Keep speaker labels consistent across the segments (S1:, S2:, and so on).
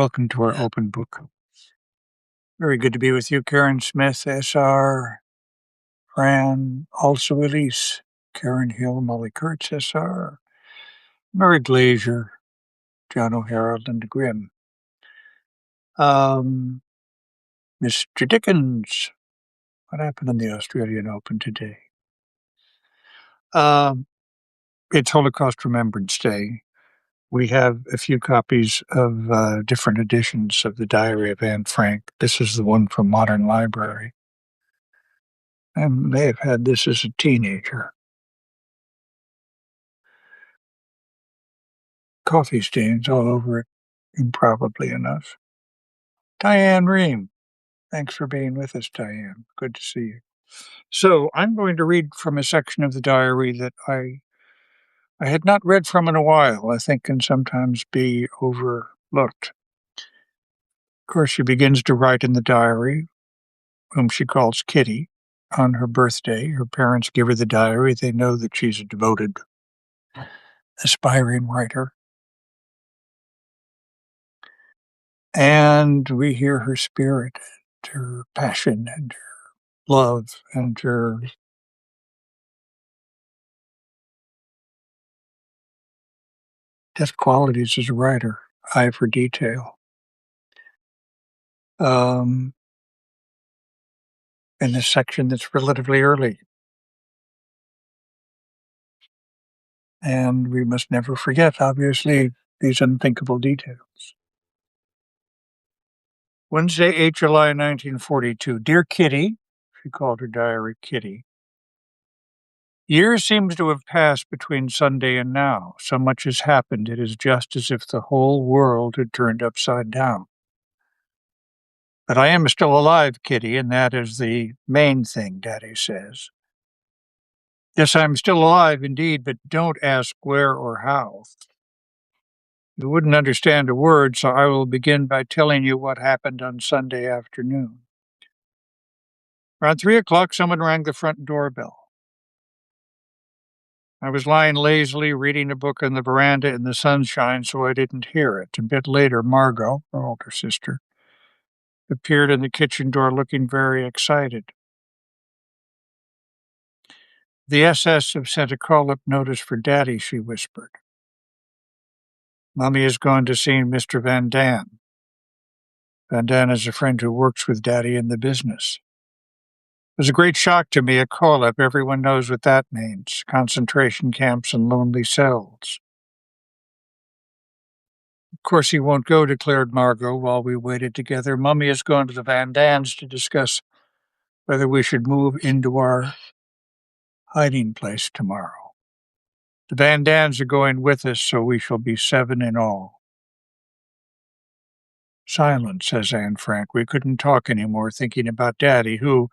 S1: Welcome to our open book. Very good to be with you, Karen Smith, SR, Fran, also Elise, Karen Hill, Molly Kurtz, SR, Mary Glazier, John O'Hara, Linda Grimm. Mr. Dickens, what happened in the Australian Open today? It's Holocaust Remembrance Day. We have a few copies of different editions of the Diary of Anne Frank. This is the one from Modern Library. I may have had this as a teenager. Coffee stains all over it, improbably enough. Diane Ream. Thanks for being with us, Diane. Good to see you. So I'm going to read from a section of the diary that I had not read from in a while, I think can sometimes be overlooked. Of course, she begins to write in the diary, whom she calls Kitty, on her birthday. Her parents give her the diary. They know that she's a devoted, aspiring writer. And we hear her spirit, her passion, and her love, and her deft qualities as a writer, eye for detail. In this section that's relatively early. And we must never forget, obviously, these unthinkable details. Wednesday, 8 July 1942. Dear Kitty, she called her diary Kitty. Years seems to have passed between Sunday and now. So much has happened, it is just as if the whole world had turned upside down. But I am still alive, Kitty, and that is the main thing, Daddy says. Yes, I'm still alive indeed, but don't ask where or how. You wouldn't understand a word, so I will begin by telling you what happened on Sunday afternoon. Around 3 o'clock, someone rang the front doorbell. I was lying lazily reading a book on the veranda in the sunshine, so I didn't hear it. A bit later, Margot, her older sister, appeared in the kitchen door looking very excited. The SS have sent a call-up notice for Daddy, she whispered. Mummy is going to see Mr. Van Daan. Van Daan is a friend who works with Daddy in the business. It was a great shock to me, a call-up. Everyone knows what that means. Concentration camps and lonely cells. Of course he won't go, declared Margot while we waited together. Mummy has gone to the Van Daans to discuss whether we should move into our hiding place tomorrow. The Van Daans are going with us, so we shall be 7 in all. Silence, says Anne Frank. We couldn't talk anymore, thinking about Daddy, who,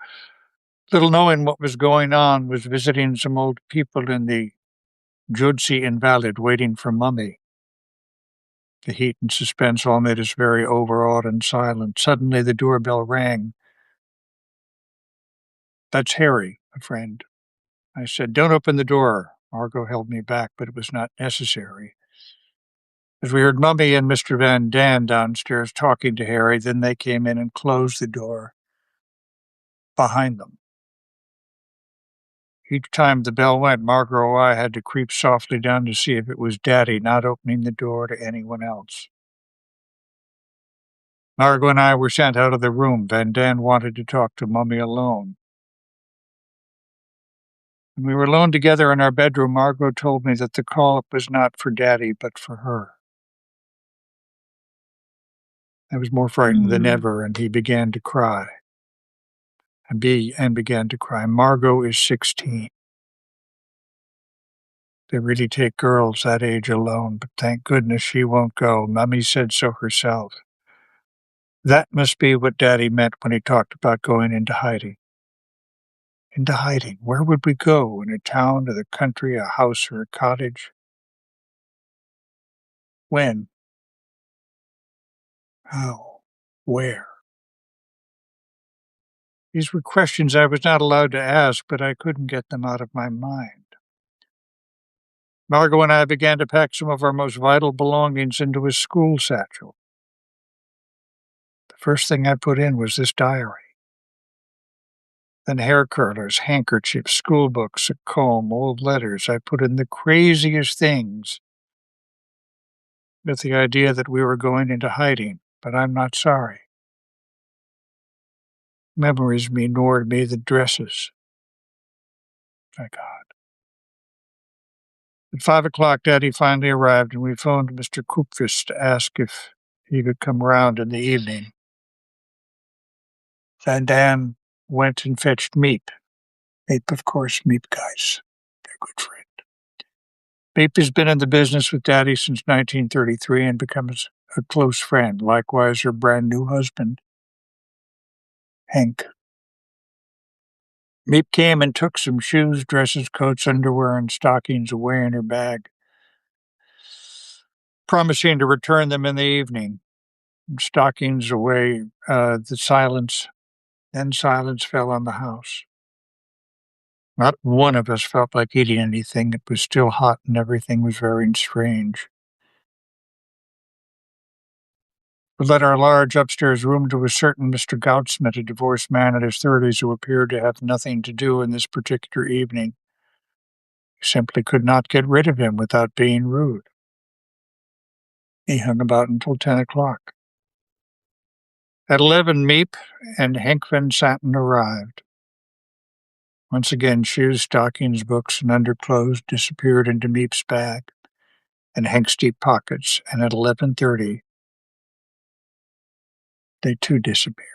S1: little knowing what was going on, was visiting some old people in the Judsey Invalid, waiting for Mummy. The heat and suspense all made us very overawed and silent. Suddenly the doorbell rang. That's Harry, a friend. I said, don't open the door. Margot held me back, but it was not necessary. As we heard Mummy and Mr. Van Daan downstairs talking to Harry, then they came in and closed the door behind them. Each time the bell went, Margot or I had to creep softly down to see if it was Daddy, not opening the door to anyone else. Margot and I were sent out of the room. Van Daan wanted to talk to Mummy alone. When we were alone together in our bedroom, Margot told me that the call-up was not for Daddy, but for her. I was more frightened than ever, and he began to cry. And began to cry. Margot is 16. They really take girls that age alone, but thank goodness she won't go. Mummy said so herself. That must be what Daddy meant when he talked about going into hiding. Into hiding? Where would we go? In a town or the country, a house or a cottage? When? How? Where? These were questions I was not allowed to ask, but I couldn't get them out of my mind. Margot and I began to pack some of our most vital belongings into a school satchel. First thing I put in was this diary. Then hair curlers, handkerchiefs, school books, a comb, old letters. I put in the craziest things with the idea that we were going into hiding, but I'm not sorry. Memories ignored me, the dresses. My God. At 5 o'clock, Daddy finally arrived, and we phoned Mr. Kupfis to ask if he could come round in the evening. Van Dam went and fetched Meep. Meep, of course, Meep guys. They're good friend. Meep has been in the business with Daddy since 1933 and becomes a close friend. Likewise, her brand new husband, Hank. Meep came and took some shoes, dresses, coats, underwear, and stockings away in her bag, promising to return them in the evening. Stockings away, then silence fell on the house. Not one of us felt like eating anything. It was still hot and everything was very strange. We let our large upstairs room to a certain Mr. Goudsmith, a divorced man in his 30s who appeared to have nothing to do in this particular evening. We simply could not get rid of him without being rude. He hung about until 10 o'clock. At 11, Meep and Henk Van Satten arrived. Once again, shoes, stockings, books, and underclothes disappeared into Meep's bag and Hank's deep pockets, and at 11:30, they too disappeared.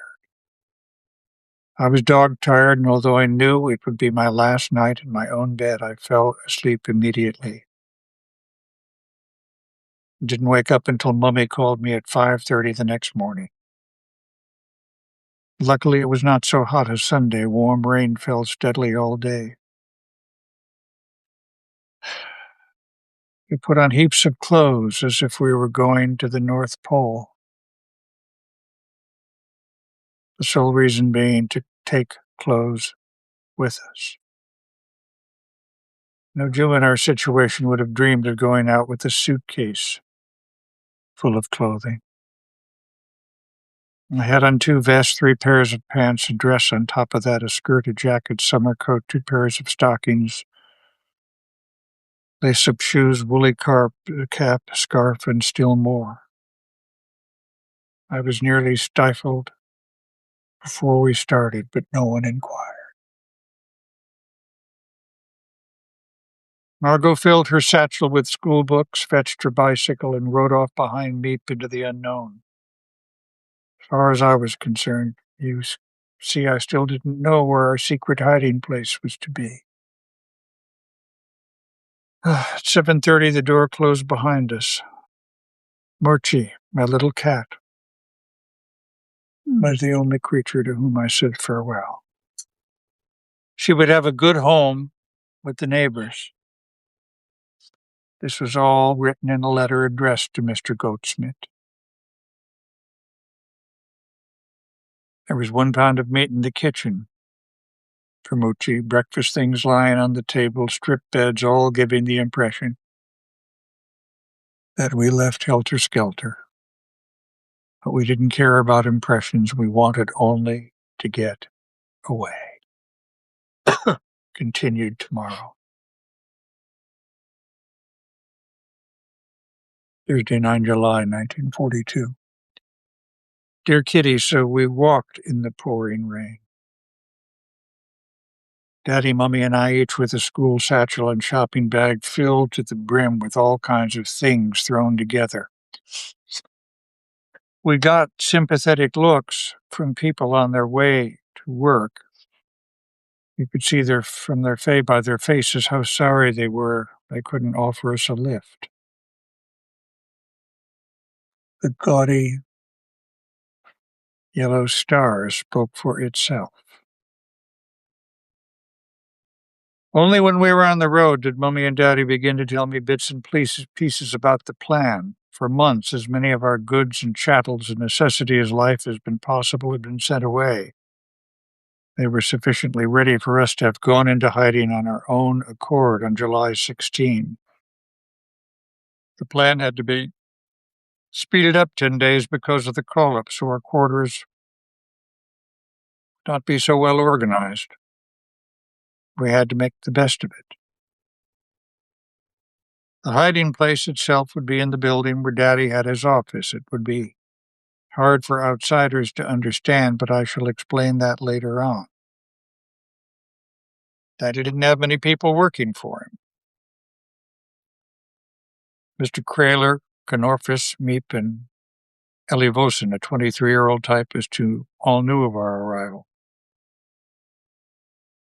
S1: I was dog-tired, and although I knew it would be my last night in my own bed, I fell asleep immediately. I didn't wake up until Mummy called me at 5:30 the next morning. Luckily, it was not so hot as Sunday. Warm rain fell steadily all day. We put on heaps of clothes as if we were going to the North Pole. The sole reason being to take clothes with us. No Jew in our situation would have dreamed of going out with a suitcase full of clothing. I had on 2 vests, 3 pairs of pants, a dress on top of that, a skirt, a jacket, summer coat, 2 pairs of stockings, lace-up shoes, woolly cap, scarf, and still more. I was nearly stifled before we started, but no one inquired. Margot filled her satchel with school books, fetched her bicycle, and rode off behind Meep into the unknown. As far as I was concerned, you see, I still didn't know where our secret hiding place was to be. At 7:30, the door closed behind us. Murchi, my little cat, was the only creature to whom I said farewell. She would have a good home with the neighbors. This was all written in a letter addressed to Mr. Goatsmith. There was 1 pound of meat in the kitchen for Moochie, breakfast things lying on the table, strip beds, all giving the impression that we left helter-skelter. But we didn't care about impressions. We wanted only to get away. Continued tomorrow. Thursday, 9 July, 1942. Dear Kitty, so we walked in the pouring rain. Daddy, Mummy, and I, each with a school satchel and shopping bag filled to the brim with all kinds of things thrown together. We got sympathetic looks from people on their way to work. You could see by their faces how sorry they were they couldn't offer us a lift. The gaudy yellow star spoke for itself. Only when we were on the road did Mummy and Daddy begin to tell me bits and pieces about the plan. For months, as many of our goods and chattels and necessity as life has been possible had been sent away. They were sufficiently ready for us to have gone into hiding on our own accord on July 16. The plan had to be speeded up 10 days because of the call-up, so our quarters would not be so well organized. We had to make the best of it. The hiding place itself would be in the building where Daddy had his office. It would be hard for outsiders to understand, but I shall explain that later on. Daddy didn't have many people working for him. Mr. Krahler, Knorfus, Miep, and Ellie Vosen, a 23-year-old typist who all knew of our arrival.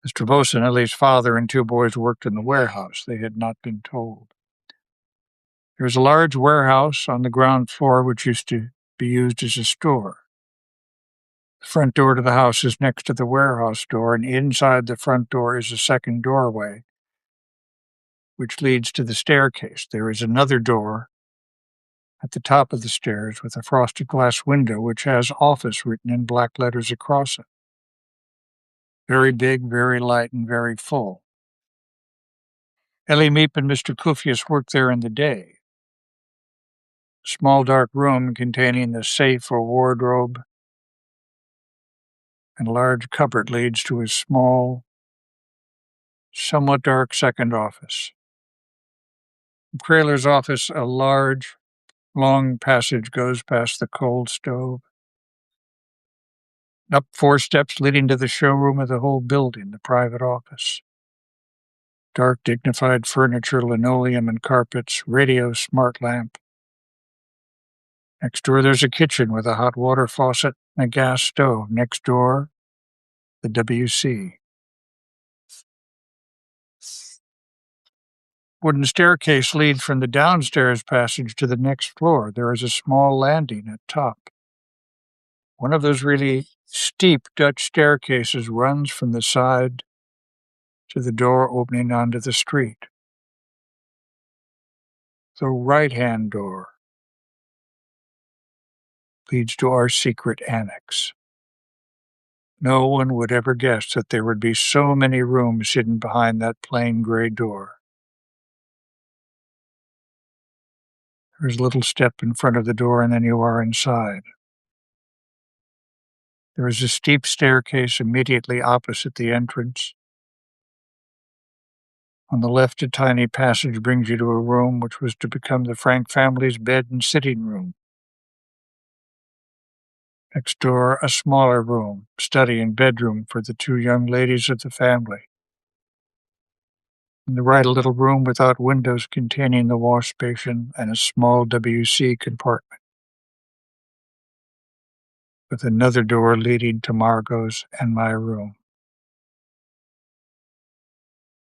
S1: Mr. Vosen, Ellie's father, and two boys worked in the warehouse. They had not been told. There was a large warehouse on the ground floor which used to be used as a store. The front door to the house is next to the warehouse door, and inside the front door is a second doorway, which leads to the staircase. There is another door at the top of the stairs with a frosted glass window which has office written in black letters across it. Very big, very light, and very full. Ellie, Miep, and Mr. Kufius worked there in the day. A small dark room containing the safe or wardrobe and a large cupboard leads to a small, somewhat dark second office. In Krahler's office, a large, long passage goes past the coal stove, up 4 steps leading to the showroom of the whole building, the private office. Dark, dignified furniture, linoleum and carpets, radio, smart lamp. Next door, there's a kitchen with a hot water faucet and a gas stove. Next door, the WC. Wooden staircase leads from the downstairs passage to the next floor. There is a small landing at top. One of those really steep Dutch staircases runs from the side to the door opening onto the street. The right-hand door leads to our secret annex. No one would ever guess that there would be so many rooms hidden behind that plain gray door. There's a little step in front of the door, and then you are inside. There is a steep staircase immediately opposite the entrance. On the left, a tiny passage brings you to a room which was to become the Frank family's bed and sitting room. Next door, a smaller room, study and bedroom for the 2 young ladies of the family. On the right, a little room without windows containing the wash basin and a small WC compartment, with another door leading to Margot's and my room.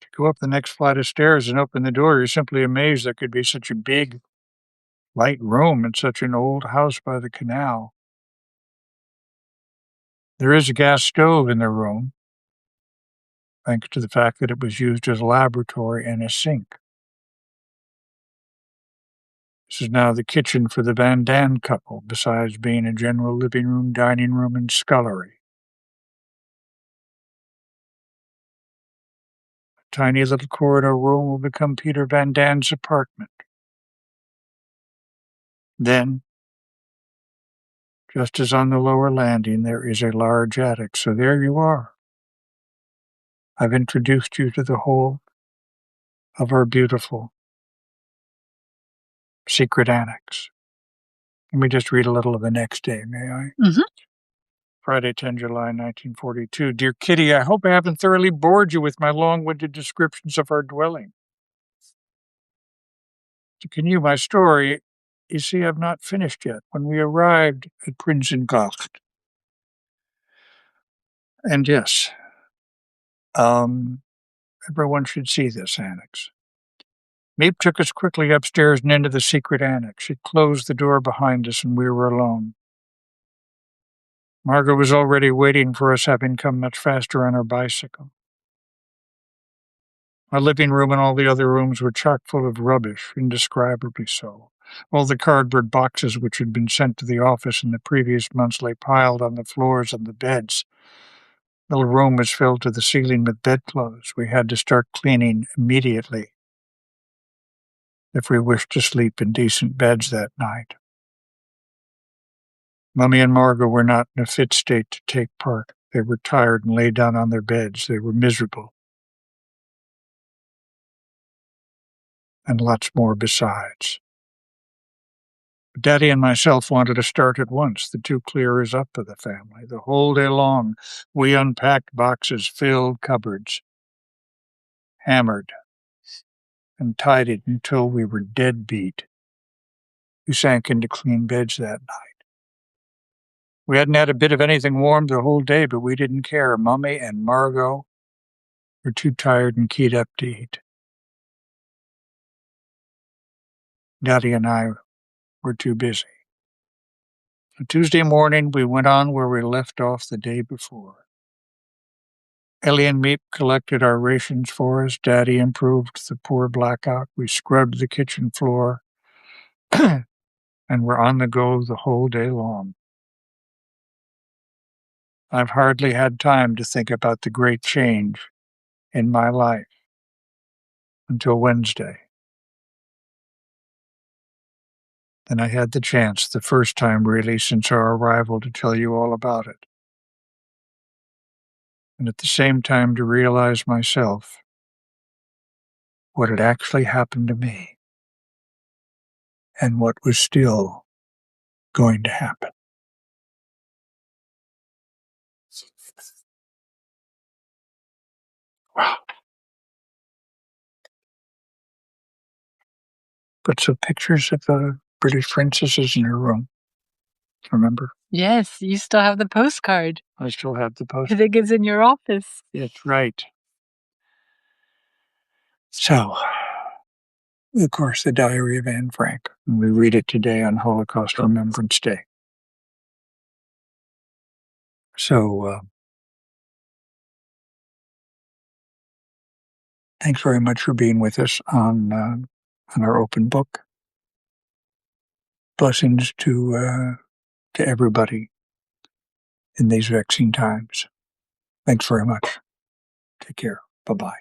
S1: To go up the next flight of stairs and open the door, you're simply amazed there could be such a big, light room in such an old house by the canal. There is a gas stove in the room, thanks to the fact that it was used as a laboratory and a sink. This is now the kitchen for the Van Daan couple, besides being a general living room, dining room, and scullery. A tiny little corridor room will become Peter Van Daan's apartment. Then, just as on the lower landing, there is a large attic, so there you are. I've introduced you to the whole of our beautiful secret annex. Let me just read a little of the next day, may I?
S2: Mm-hmm.
S1: Friday, 10 July, 1942. Dear Kitty, I hope I haven't thoroughly bored you with my long-winded descriptions of our dwelling. To continue my story, you see, I've not finished yet. When we arrived at Prinsengracht, and yes, everyone should see this annex. Miep took us quickly upstairs and into the secret annex. She closed the door behind us, and we were alone. Margot was already waiting for us, having come much faster on her bicycle. My living room and all the other rooms were chock full of rubbish, indescribably so. All the cardboard boxes which had been sent to the office in the previous months lay piled on the floors and the beds. The little room was filled to the ceiling with bedclothes. We had to start cleaning immediately if we wished to sleep in decent beds that night. Mummy and Margot were not in a fit state to take part. They were tired and lay down on their beds. They were miserable. And lots more besides. Daddy and myself wanted to start at once, the two clearers up of the family. The whole day long, we unpacked boxes, filled cupboards, hammered, and tidied until we were dead beat. We sank into clean beds that night. We hadn't had a bit of anything warm the whole day, but we didn't care. Mummy and Margot were too tired and keyed up to eat. Daddy and I were too busy. On Tuesday morning, we went on where we left off the day before. Ellie and Meep collected our rations for us. Daddy improved the poor blackout. We scrubbed the kitchen floor and were on the go the whole day long. I've hardly had time to think about the great change in my life until Wednesday. Then I had the chance, the first time really since our arrival, to tell you all about it. And at the same time to realize myself what had actually happened to me and what was still going to happen. Wow. Put some pictures of the British princesses in her room. Remember?
S2: Yes, you still have the postcard.
S1: I still have the
S2: I
S1: postcard.
S2: think it's in your office.
S1: That's right. So, of course, the Diary of Anne Frank. And we read it today on Holocaust Remembrance Day. So, thanks very much for being with us on our open book. Blessings to everybody in these vexing times. Thanks very much. Take care. Bye-bye.